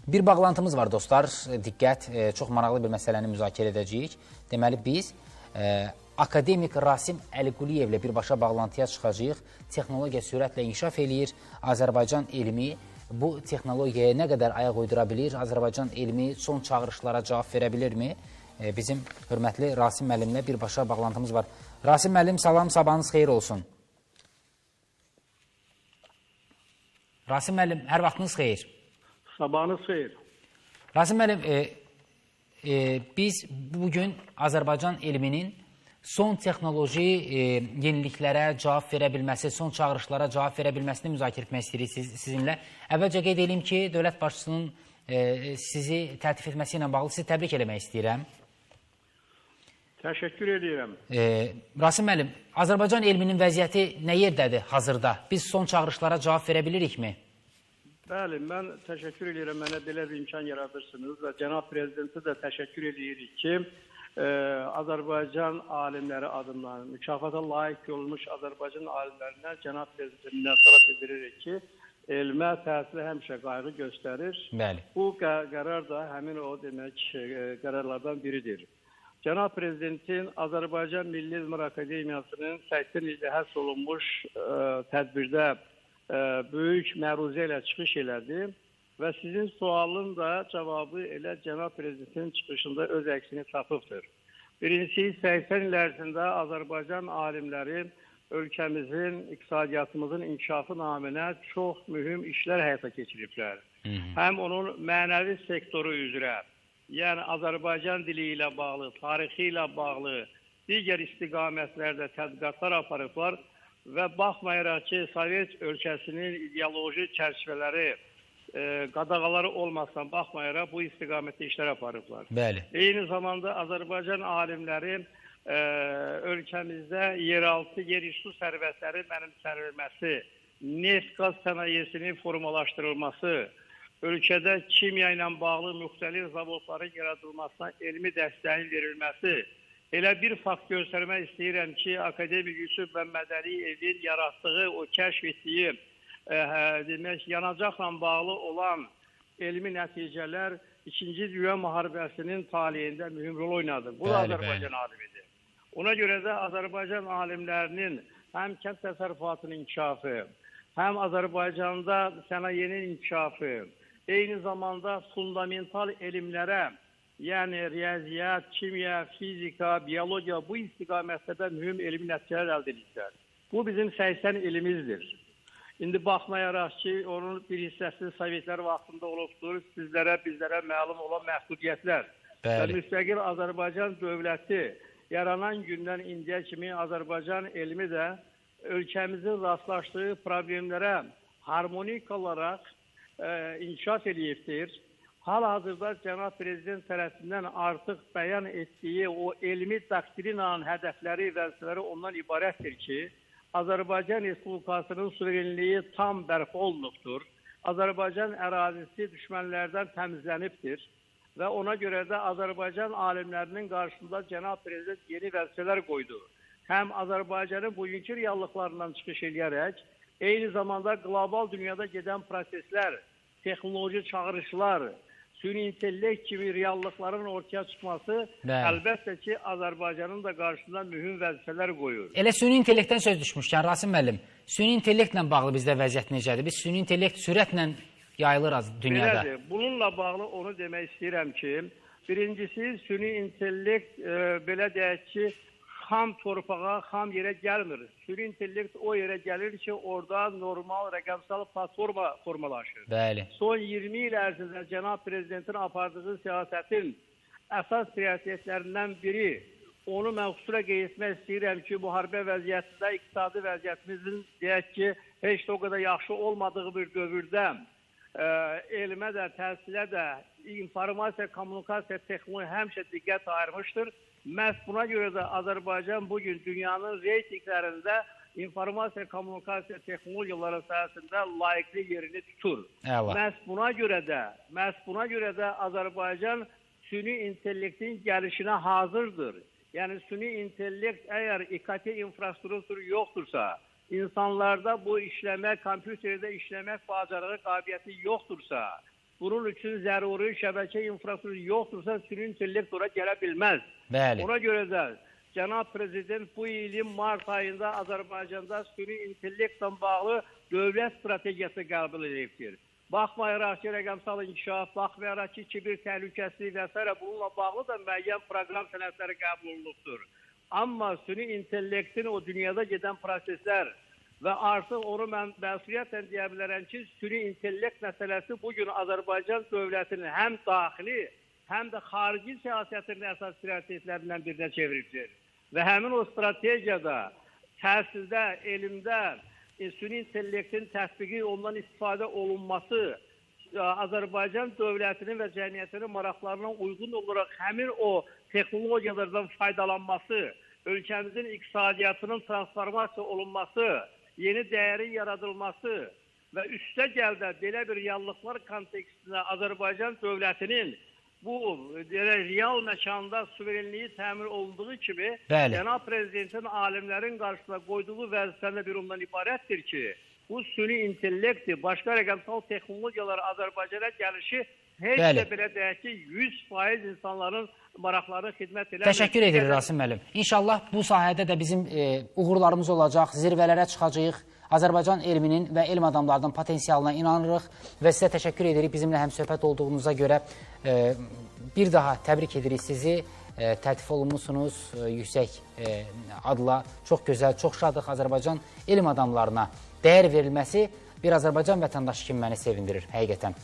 Bir bağlantımız var dostlar, diqqət, çox maraqlı bir məsələni müzakirə edəcəyik. Deməli biz akademik Rasim Əliquliyevlə birbaşa bağlantıya çıxacağıq. Texnologiya sürətlə inkişaf eləyir. Azərbaycan elmi bu texnologiyaya nə qədər ayaq uydura bilir? Azərbaycan elmi son çağırışlara cavab verə bilirmi? Bizim hörmətli Rasim müəllimlə birbaşa bağlantımız var. Rasim müəllim, salam, sabahınız xeyir olsun. Rasim müəllim, hər vaxtınız xeyir. Sabahınız xeyir. Rasim müəllim, biz bugün Azərbaycan elminin son texnoloji yeniliklərə cavab verə bilməsi, son çağırışlara cavab verə bilməsini müzakirə etmək istəyirik sizinlə. Əvvəlcə qeyd edeyim ki, dövlət başçısının sizi təltif etməsi ilə bağlı sizi təbrik eləmək istəyirəm. Təşəkkür edirəm. Rasim müəllim, Azərbaycan elminin vəziyyəti nə yerdədir hazırda? Biz son çağırışlara cavab verə bilirikmi? Bəli, mən təşəkkür edirəm, mənə belə bir imkan yaradırsınız və cənab prezidentə də təşəkkür edirik ki, Azərbaycan alimləri adından mükafata layiq olmuş Azərbaycan alimlərinə cənab prezidentinə tərəf edirik ki, elmə, təhsilə həmişə qayğı göstərir. Bəli. Bu qərar da həmin o demək qərarlardan biridir. Cənab Prezidentin Azərbaycan Milli Elmlər Akademiyasının 80 ildə həsr olunmuş tədbirdə böyük məruzə ilə çıxış elədi və sizin sualın da cavabı elə Cənab Prezidentin çıxışında öz əksini tapıbdır. Birincisi, 80 il ərzində Azərbaycan alimləri ölkəmizin, iqtisadiyyatımızın inkişafı naminə çox mühüm işlər həyata keçiriblər. Həm onun mənəvi sektoru üzrə, yəni Azərbaycan dili ilə bağlı, tarixi ilə bağlı digər istiqamətlərdə tədqiqatlar aparıblar və baxmayaraq ki, Sovet ölkəsinin ideoloji çərçivələri, qadağaları olmasına baxmayaraq bu istiqamətdə işlər aparıblar. Bəli. Eyni zamanda Azərbaycan alimləri ölkəmizdə yeraltı, yerüstü sərvətləri mənimsənilməsi, neft qaz sənayesinin formalaşdırılması, ölkədə kimya ilə bağlı müxtəlif zavodların yaradılmasına elmi dəstəyin verilməsi. Elə bir fakt göstərmək istəyirəm ki, akademik Yusuf Məmmədəliyevin yaratdığı, o kəşf etdiyi demək, yanacaqla bağlı olan elmi nəticələr 2-ci Dünya müharibəsinin taliyində mühüm rol oynadı. Bu da Azərbaycan alimidir. Ona görə də Azərbaycan alimlərinin həm kənd təsərrüfatının inkişafı, həm Azərbaycanda sənayenin inkişafı, eyni zamanda fundamental elmlərə, yəni riyaziyyat, kimya, fizika, biyologiya bu istiqamətlərdə mühüm elmi nəticələr əldə ediblər. Bu bizim 80 ilimizdir. İndi baxmayaraq ki, onun bir hissəsi Sovetlər vaxtında olubdur, bizlərə məlum olan məhdudiyyətlər. Və müstəqil Azərbaycan dövləti yaranan gündən indiyə kimi Azərbaycan elmi də ölkəmizin rastlaşdığı problemlərə harmonik olaraq inkişaf edibdir. Hal-hazırda Cənab Prezident tərəfindən artıq bəyan etdiyi o elmi doktrinanın hədəfləri, vəzifələri ondan ibarətdir ki, Azərbaycan Respublikasının suverenliyi tam bərpa olunubdur. Azərbaycan ərazisi düşmənlərdən təmizlənibdir və ona görə də Azərbaycan alimlərinin qarşısında Cənab Prezident yeni vəzifələr qoydu. Həm Azərbaycanın bugünkü reallıqlarından çıxış edərək, eyni zamanda qlobal dünyada gedən proseslər, texnoloji çağırışlar, süni intellekt kimi reallıqların ortaya çıxması əlbəttə ki, Azərbaycanın da qarşısında mühüm vəzifələr qoyur. Elə süni intellektdən söz düşmüşkən, Rasim müəllim, süni intellektlə bağlı bizdə vəziyyət necədir? Biz süni intellekt sürətlə yayılır dünyada. Belədir. Bununla bağlı onu demək istəyirəm ki, birincisi süni intellekt belə deyək ki, xam torpağa, xam yerə gəlmir. Süni intellekt o yerə gəlir ki, orada normal rəqəmsal platforma formalaşır. Bəli. Son 20 il ərzində Cənab Prezidentin apardığı siyasətin əsas prioritetlərindən biri, onu mən xüsusilə qeyd etmək istəyirəm ki, müharibə vəziyyətində iqtisadi vəziyyətimizin deyək ki, heç də o qədər yaxşı olmadığı bir dövrdə elmə də, təhsilə də, informasiya, kommunikasiya, texnologiya həmişə diqqət ayırmışdır. Məhz buna görə də Azərbaycan bugün dünyanın reytinglərində informasiya, kommunikasiya, texnologiyaları sahəsində layiqli yerini tutur. Məhz buna görə də Azərbaycan süni intellektin gəlişinə hazırdır. Yəni süni intellekt əgər İKT infrastrukturu yoxdursa, insanlarda bu işləmək, kompüterdə işləmək bacarığı qabiliyyəti yoxdursa, bunun üçün zəruri şəbəkə infrastrukturu yoxdursa, süni intellekt ora gələ bilməz. Bəli. Ona görə də Cənab Prezident bu ilin mart ayında Azərbaycanda süni intellektlə bağlı dövlət strategiyası qəbul edibdir. Baxmayaraq ki, rəqəmsal inkişaf, baxmayaraq ki, kiber təhlükəsizlik və s. bununla bağlı da müəyyən proqram sənədləri qəbul olunubdur. Amma süni intellektin o dünyada gedən proseslər və artıq onu mən məsuliyyətlə deyə bilərəm ki, süni intellekt məsələsi bugün Azərbaycan dövlətinin həm daxili, həm də xarici siyasətinin əsas prioritetlərindən birinə çeviribdir. Və həmin o strategiyada, təhsildə, elmdə, süni intellektin tətbiqi, ondan istifadə olunması, Azərbaycan dövlətinin və cəmiyyətinin maraqlarına uyğun olaraq həmin o texnologiyalardan faydalanması, ölkəmizin iqtisadiyyatının transformasiya olunması, yeni dəyərin yaradılması və üstə gəldə belə bir reallıqlar kontekstində Azərbaycan dövlətinin bu real məkanda suverenliyi təmin olunduğu kimi, Cənab Prezidentin alimlərin qarşısına qoyduğu vəzifəndə bir ondan ibarətdir ki, bu süni intellekti, başqa rəqəmsal texnologiyalar Azərbaycana gəlişi heç də belə deyək ki, 100% insanların maraqlarına xidmət edən... Təşəkkür edirik Rasim müəllim. İnşallah bu sahədə də bizim uğurlarımız olacaq, zirvələrə çıxacağıq. Azərbaycan elminin və elm adamlarının potensialına inanırıq və sizə təşəkkür edirik bizimlə həmsöhbət olduğunuza görə. Bir daha təbrik edirik sizi. Təltif olunmuşsunuz yüksək adla. Çox gözəl, çox şadıq. Azərbaycan elm adamlarına dəyər verilməsi bir Azərbaycan vətəndaşı kimi məni sevindirir həqiqətən.